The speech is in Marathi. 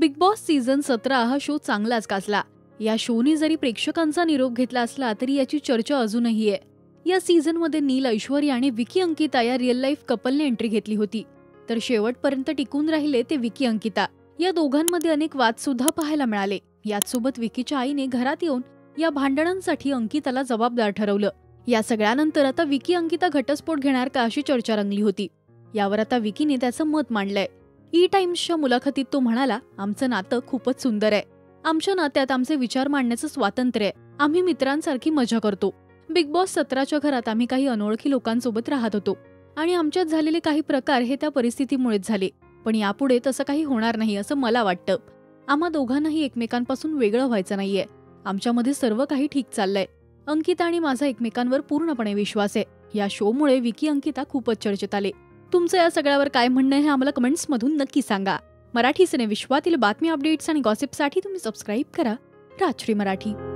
बिग बॉस सीझन 17 हा शो चांगलाच गाजला. या शोनी जरी प्रेक्षकांचा निरोप घेतला असला तरी याची चर्चा अजूनही आहे. या सीझनमध्ये नील, ऐश्वर्या आणि विकी अंकिता या रिअल लाईफ कपलने एंट्री घेतली होती. तर शेवटपर्यंत टिकून राहिले ते विकी अंकिता. या दोघांमध्ये अनेक वाद सुद्धा पाहायला मिळाले. याचसोबत विकीच्या आईने घरात येऊन या भांडणांसाठी अंकिताला जबाबदार ठरवलं. या सगळ्यानंतर आता विकी अंकिता घटस्फोट घेणार का अशी चर्चा रंगली होती. यावर आता विकीने त्याचं मत मांडलंय. टाइम्सच्या मुलाखतीत तो म्हणाला, आमचं नातं खूपच सुंदर आहे. आमच्या नात्यात आमचे विचार मांडण्याचं स्वातंत्र्य आहे. आम्ही मित्रांसारखी मजा करतो. बिग बॉस 17च्या घरात आम्ही काही अनोळखी लोकांसोबत राहत होतो आणि आमच्यात झालेले काही प्रकार हे त्या परिस्थितीमुळेच झाले. पण यापुढे तसं काही होणार नाही असं मला वाटतं. आम्हा दोघांनाही एकमेकांपासून वेगळं व्हायचं नाहीये. आमच्यामध्ये सर्व काही ठीक चाललंय. अंकिता आणि माझा एकमेकांवर पूर्णपणे विश्वास आहे. या शोमुळे विकी अंकिता खूपच चर्चेत आले. तुमचं या सगळ्यावर काय म्हणणं आहे हे आम्हाला कमेंट्समधून नक्की सांगा. मराठी सिने विश्वातील बातमी, अपडेट्स आणि गॉसिपसाठी तुम्ही सबस्क्राईब करा राजश्री मराठी.